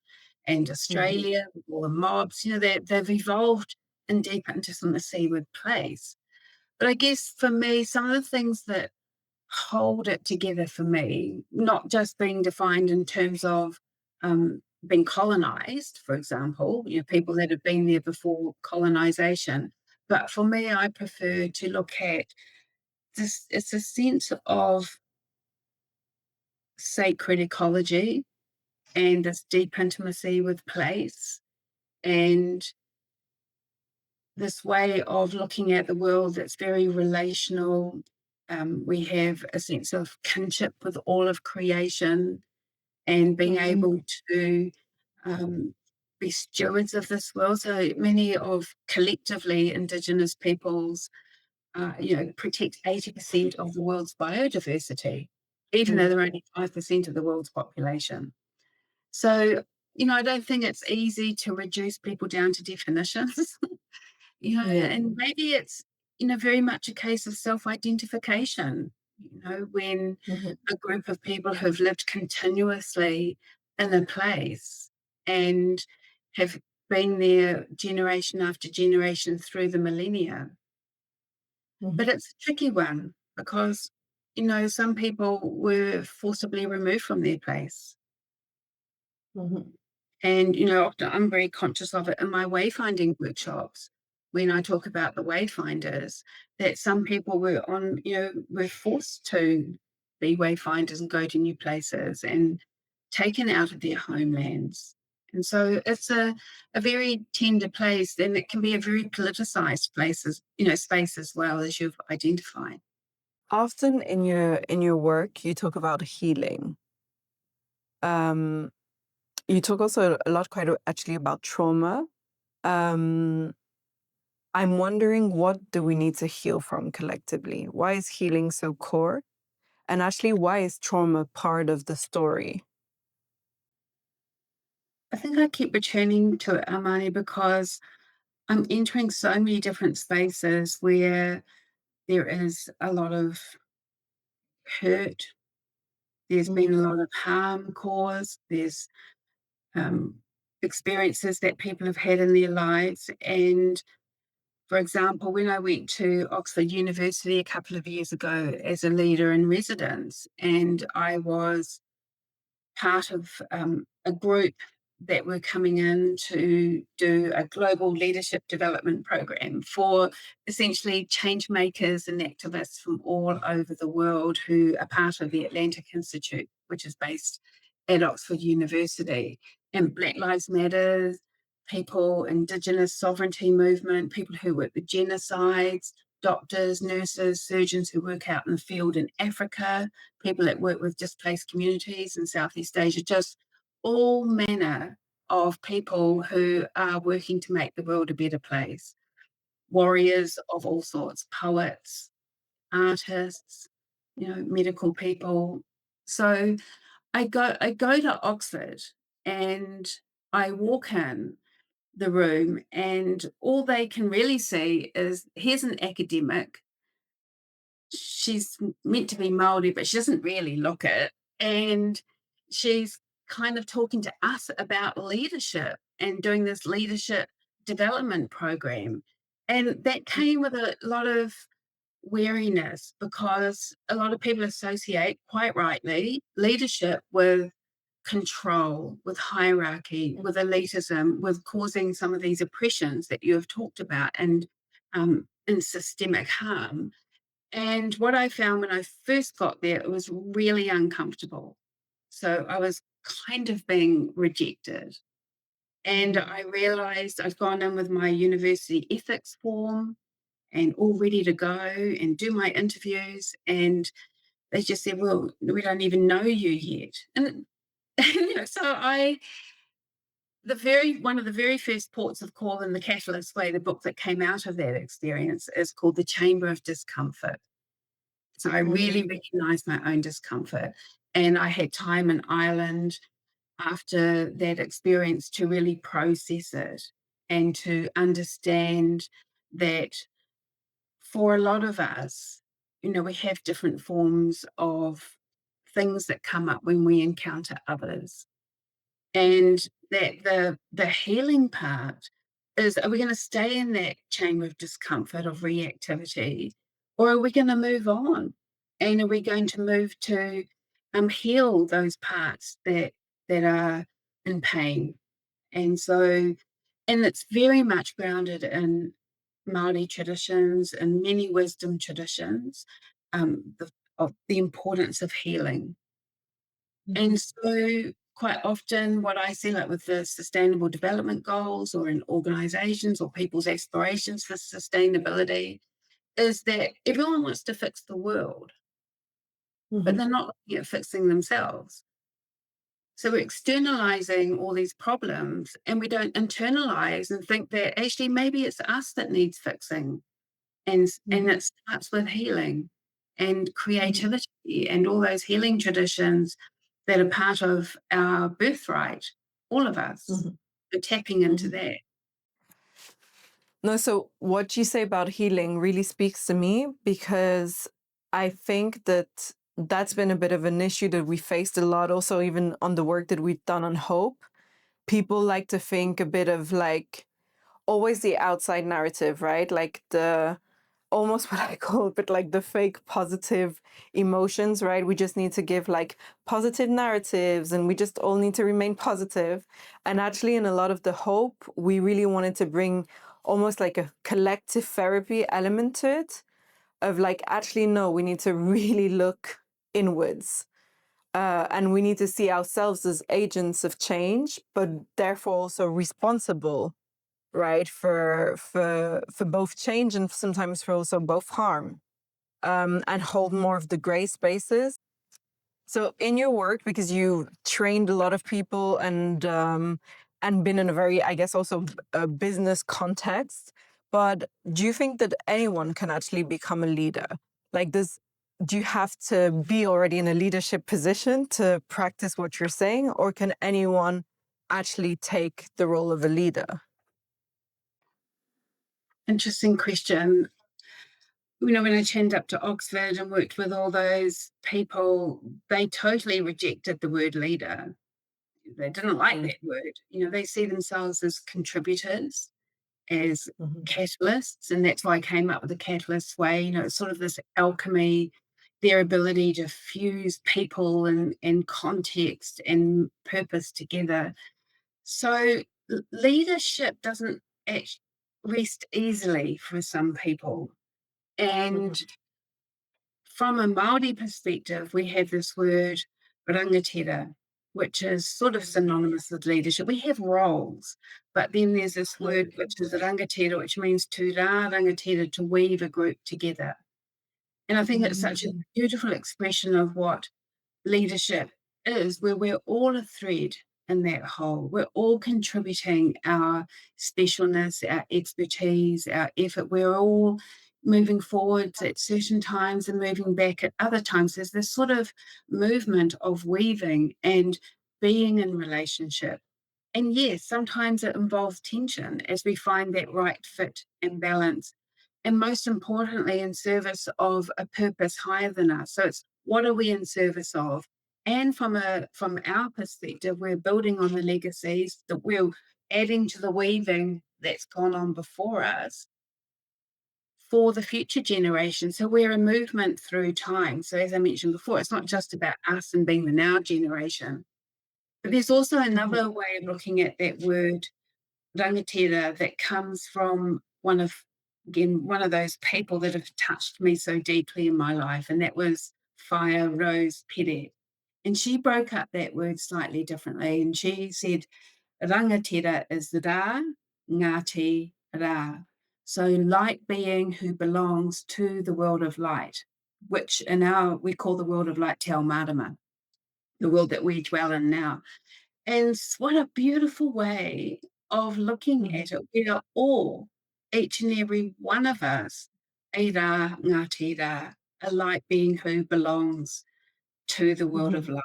and Mhm. Australia, with all the mobs. They've evolved in deep intimacy with place. But I guess for me, some of the things that hold it together for me, not just being defined in terms of being colonized, for example, people that have been there before colonization. But for me, I prefer to look at this, it's a sense of sacred ecology and this deep intimacy with place, and this way of looking at the world that's very relational. We have a sense of kinship with all of creation, and being Mhm. able to um, be stewards of this world. So many of collectively Indigenous peoples, protect 80% of the world's biodiversity, even though Mhm. they're only 5% of the world's population. So, I don't think it's easy to reduce people down to definitions. Yeah. And maybe it's, very much a case of self-identification, when Mhm. a group of people have lived continuously in a place and have been there generation after generation through the millennia. Mhm. But it's a tricky one because, some people were forcibly removed from their place. Mhm. And, often I'm very conscious of it in my wayfinding workshops when I talk about the wayfinders, that some people were forced to be wayfinders and go to new places and taken out of their homelands. And so it's a very tender place, and it can be a very politicized space as well, as you've identified. Often in your work, you talk about healing. Um, you talk also a lot, actually, about trauma. Um, I'm wondering, what do we need to heal from collectively? Why is healing so core? And actually, why is trauma part of the story? I think I keep returning to it, Amani, because I'm entering so many different spaces where there is a lot of hurt, there's been a lot of harm caused, there's um, experiences that people have had in their lives. And for example, when I went to Oxford University a couple of years ago as a leader in residence, and I was part of a group that were coming in to do a global leadership development program for essentially change makers and activists from all over the world who are part of the Atlantic Institute, which is based at Oxford University. And Black Lives Matter, people, indigenous sovereignty movement, people who work with genocides, doctors, nurses, surgeons who work out in the field in Africa, people that work with displaced communities in Southeast Asia, just all manner of people who are working to make the world a better place. Warriors of all sorts, poets, artists, medical people. So I go to Oxford and I walk in the room, and all they can really see is, here's an academic. She's meant to be Maori, but she doesn't really look it. And she's kind of talking to us about leadership and doing this leadership development program. And that came with a lot of wariness, because a lot of people associate, quite rightly, leadership with control, with hierarchy, with elitism, with causing some of these oppressions that you have talked about, and systemic harm. And what I found when I first got there, it was really uncomfortable. So I was kind of being rejected. And I realized I'd gone in with my university ethics form and all ready to go and do my interviews. And they just said, well, we don't even know you yet. And so one of the very first ports of call in The Catalyst Way, the book that came out of that experience, is called The Chamber of Discomfort. So I really recognized my own discomfort. And I had time in Ireland after that experience to really process it and to understand that for a lot of us, we have different forms of things that come up when we encounter others. And that the healing part is, are we going to stay in that chamber of discomfort, of reactivity, or are we going to move on? And are we going to move to heal those parts that are in pain? And so, and it's very much grounded in Māori traditions and many wisdom traditions, of the importance of healing. And so quite often what I see, like with the sustainable development goals or in organizations or people's aspirations for sustainability, is that everyone wants to fix the world, but they're not looking at fixing themselves. So we're externalizing all these problems, and we don't internalize and think that actually maybe it's us that needs fixing. And it starts with healing and creativity and all those healing traditions that are part of our birthright, all of us. So tapping into that. No, so what you say about healing really speaks to me, because I think that that's been a bit of an issue that we faced a lot, also even on the work that we've done on hope. People like to think a bit of like always the outside narrative, right? Like the almost what I call it, but like the fake positive emotions, right? We just need to give like positive narratives and we just all need to remain positive. And actually, in a lot of the hope, we really wanted to bring almost like a collective therapy element to it, of like, actually, no, we need to really look inwards. and we need to see ourselves as agents of change, but therefore also responsible, right, for both change and sometimes for also both harm, and hold more of the gray spaces. So in your work, because you trained a lot of people and been in a very, I guess, also a business context, but do you think that anyone can actually become a leader? Like, do you have to be already in a leadership position to practice what you're saying, or can anyone actually take the role of a leader? Interesting question. When I turned up to Oxford and worked with all those people, they totally rejected the word leader. They didn't like Mm, that word. They see themselves as contributors, as mhm, catalysts, and that's why I came up with the catalyst way. It's sort of this alchemy, their ability to fuse people and context and purpose together. So leadership doesn't rest easily for some people. mhm, And from a Māori perspective, we have this word rangatira, which is sort of synonymous with leadership. We have roles, but then there's this word which is rangatira, which means to rā rangatira, to weave a group together. And I think it's such a beautiful expression of what leadership is, where we're all a thread in that whole. We're all contributing our specialness, our expertise, our effort. We're all moving forwards at certain times and moving back at other times. There's this sort of movement of weaving and being in relationship. And yes, sometimes it involves tension as we find that right fit and balance. And most importantly, in service of a purpose higher than us. So it's what are we in service of? And from our perspective, we're building on the legacies that we're adding to the weaving that's gone on before us for the future generation. So we're a movement through time. So as I mentioned before, it's not just about us and being the now generation. But there's also mhm, another way of looking at that word rangatira that comes from one of those people that have touched me so deeply in my life, and that was Fire Rose Pere. And she broke up that word slightly differently, and she said, rangatira is rā, ngāti rā. So light being who belongs to the world of light, which we call the world of light Te Ao Marama, the world that we dwell in now. And what a beautiful way of looking mhm, at it. We are all, each and every one of us, e rā, ngāti rā, a light being who belongs to the world of mhm, light.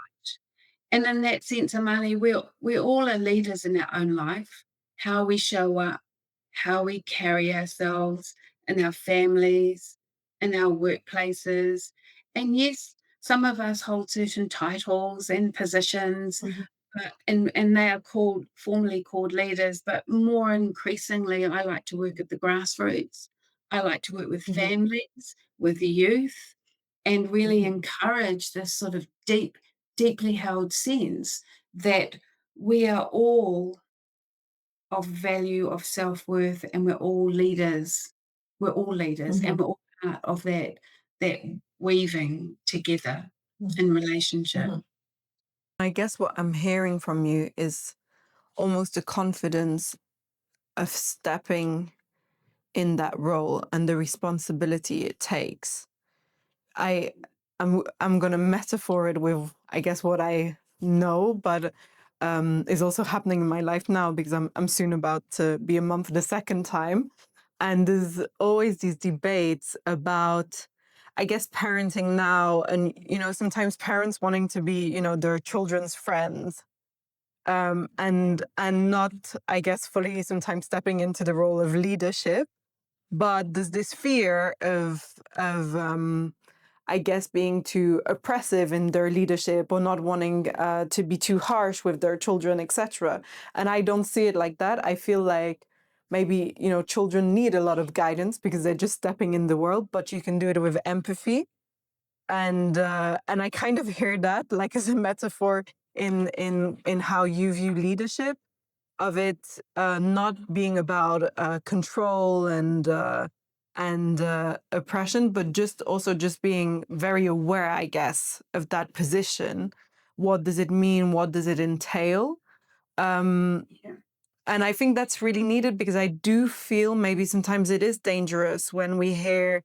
And in that sense, Amali, we all are leaders in our own life, how we show up, how we carry ourselves in our families, in our workplaces. And yes, some of us hold certain titles and positions, mhm, and they are formally called leaders, but more increasingly, I like to work at the grassroots. I like to work with mhm, families, with the youth, and really mhm, encourage this sort of deeply held sense that we are all of value, of self-worth, and we're all leaders. We're all leaders, and mhm, we're all part of that weaving together mhm, in relationship. mhm. I guess what I'm hearing from you is almost a confidence of stepping in that role and the responsibility it takes. I I'm gonna metaphor it with, I guess, what I know, but is also happening in my life now because I'm soon about to be a mum for the second time, and there's always these debates about, I guess, parenting now, and sometimes parents wanting to be their children's friends, and not, I guess, fully sometimes stepping into the role of leadership, but there's this fear of I guess being too oppressive in their leadership or not wanting to be too harsh with their children, etc. And I don't see it like that. I feel like maybe children need a lot of guidance because they're just stepping in the world, but you can do it with empathy. And I kind of hear that like as a metaphor in how you view leadership, of it not being about control and oppression, but just also just being very aware, I guess, of that position. what does it mean? What does it entail? Yeah. And I think that's really needed, because I do feel maybe sometimes it is dangerous when we hear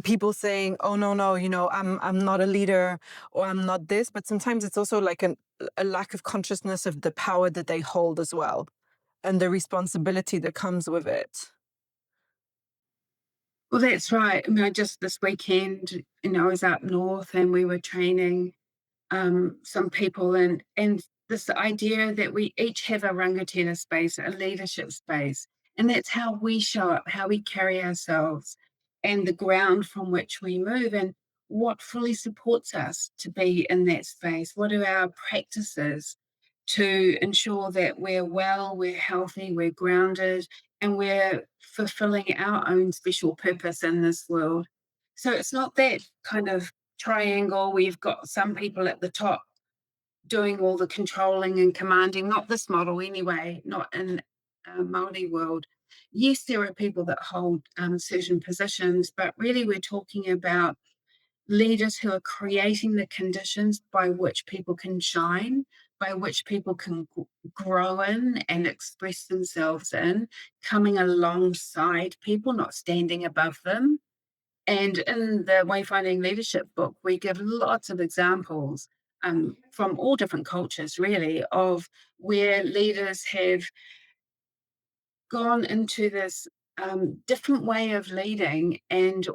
people saying, "Oh no, no, I'm not a leader, or I'm not this." But sometimes it's also like a lack of consciousness of the power that they hold as well, and the responsibility that comes with it. Well, that's right. I mean, I just this weekend, I was up north and we were training some people, and this idea that we each have a rangatira space, a leadership space, and that's how we show up, how we carry ourselves, and the ground from which we move, and what fully supports us to be in that space. What are our practices to ensure that we're well, we're healthy, we're grounded, and we're fulfilling our own special purpose in this world. So it's not that kind of triangle where you've got some people at the top doing all the controlling and commanding, not this model anyway, not in Māori world. Yes, there are people that hold certain positions, but really we're talking about leaders who are creating the conditions by which people can shine, by which people can grow in and express themselves in, coming alongside people, not standing above them. And in the Wayfinding Leadership book, we give lots of examples from all different cultures, really, of where leaders have gone into this different way of leading, and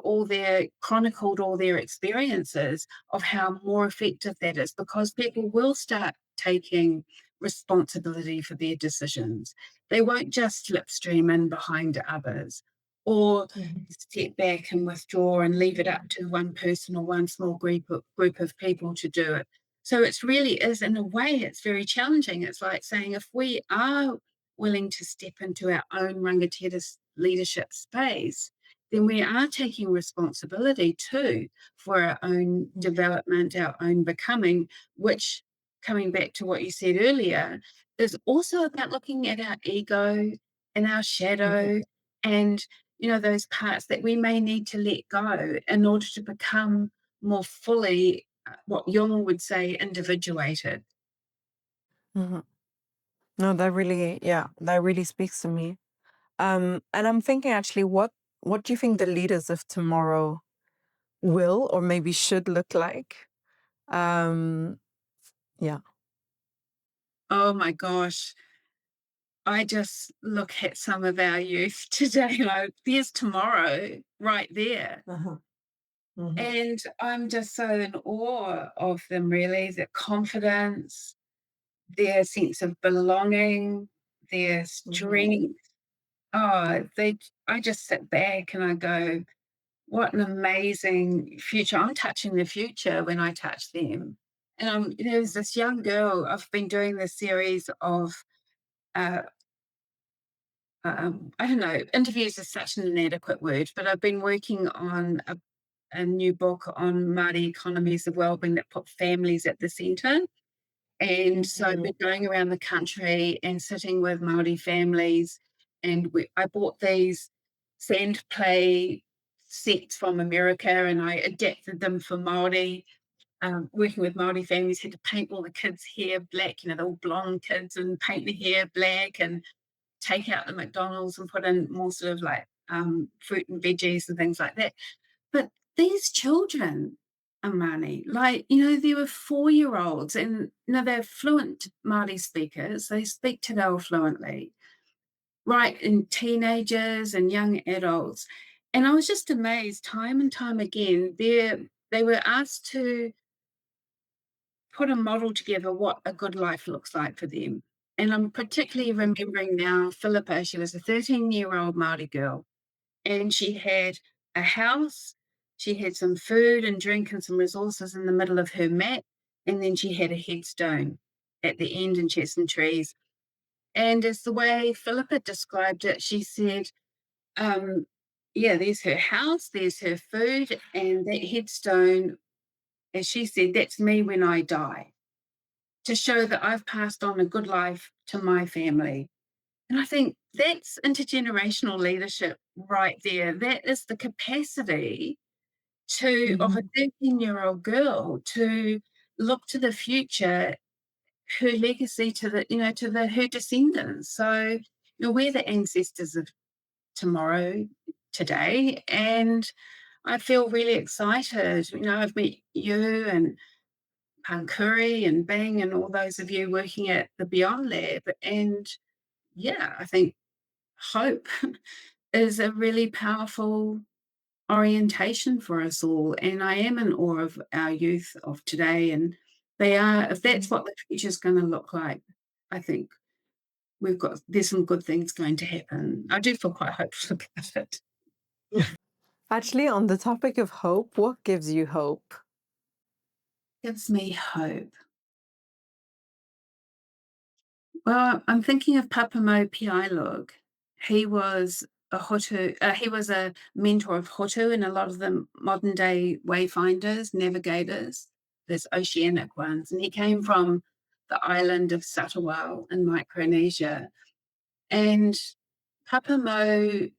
chronicled all their experiences of how more effective that is, because people will start taking responsibility for their decisions. They won't just slipstream in behind others, or step back and withdraw and leave it up to one person or one small group of people to do it. So it's really is, in a way, it's very challenging. It's like saying, if we are willing to step into our own rangatira leadership space, then we are taking responsibility too for our own development, our own becoming, which, coming back to what you said earlier, is also about looking at our ego and our Mhm. shadow, and those parts that we may need to let go in order to become more fully, what Jung would say, individuated. Mhm. No, that really speaks to me. And I'm thinking, actually, what do you think the leaders of tomorrow will or maybe should look like? Um, yeah. Oh my gosh. I just look at some of our youth today, like, there's tomorrow right there. Uh-huh. Mhm. And I'm just so in awe of them, really, their confidence, their sense of belonging, their Mhm. strength. I just sit back and I go, what an amazing future. I'm touching the future when I touch them. And there's this young girl, I've been doing this series of uh, I don't know, interviews is such an inadequate word, but I've been working on a new book on Māori economies of wellbeing that put families at the centre. And so I've been Mhm. going around the country and sitting with Māori families. And I bought these sand play sets from America and I adapted them for Māori. Working with Māori families, had to paint all the kids' hair black, they're all blonde kids, and paint the hair black and take out the McDonald's and put in more sort of like fruit and veggies and things like that. But these children, Amani, like, they were 4-year-olds and, they're fluent Māori speakers. They speak Te Reo fluently, right? And teenagers and young adults. And I was just amazed time and time again. They were asked to put a model together what a good life looks like for them. And I'm particularly remembering now Philippa. She was a 13-year-old Māori girl, and she had a house, she had some food and drink and some resources in the middle of her mat, and then she had a headstone at the end, and she had some trees. And as the way Philippa described it, she said, yeah, there's her house, there's her food, and that headstone, as she said, that's me when I die, to show that I've passed on a good life to my family. And I think that's intergenerational leadership right there. That is the capacity of a Mhm. 13-year-old girl to look to the future, her legacy to her descendants. So, we're the ancestors of tomorrow, today, and I feel really excited. I've met you and Pankuri and Bing and all those of you working at the Beyond Lab. And yeah, I think hope is a really powerful orientation for us all. And I am in awe of our youth of today. And if that's what the future's going to look like, I think there's some good things going to happen. I do feel quite hopeful about it. Actually, on the topic of hope, what gives you hope? Gives me hope. Well, I'm thinking of Papamo Piailug. He was a hautū. He was a mentor of hautū and a lot of the modern day wayfinders, navigators, there's oceanic ones, and he came from the island of Satawal in Micronesia. And Papamo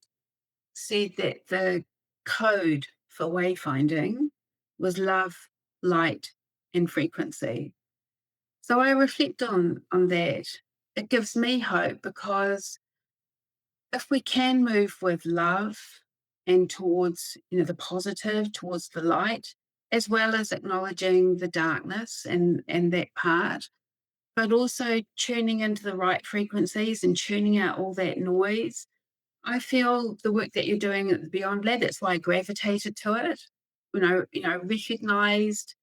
said that the code for wayfinding was love, light, and frequency. So I reflect on that. It gives me hope because if we can move with love and towards the positive, towards the light, as well as acknowledging the darkness and that part, but also tuning into the right frequencies and tuning out all that noise. I feel the work that you're doing at the Beyond Lab, that's why I gravitated to it. Recognized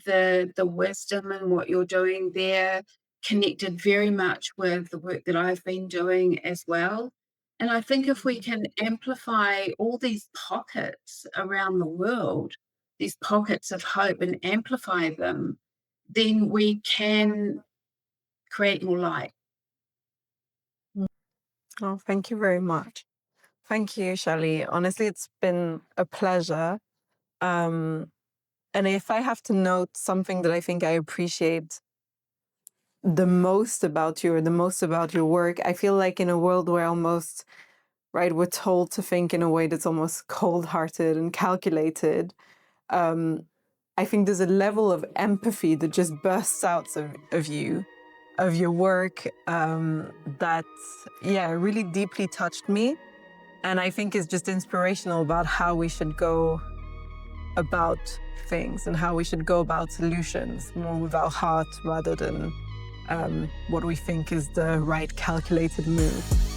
the wisdom in what you're doing there, connected very much with the work that I've been doing as well. And I think if we can amplify all these pockets around the world, these pockets of hope, and amplify them, then we can create more light. Oh, thank you very much. Thank you, Chellie. Honestly, it's been a pleasure. And if I have to note something that I think I appreciate the most about you or the most about your work, I feel like in a world where almost, right, we're told to think in a way that's almost cold-hearted and calculated, I think there's a level of empathy that just bursts out of you, of your work, that, really deeply touched me. And I think is just inspirational about how we should go about things and how we should go about solutions more with our heart rather than what we think is the right calculated move.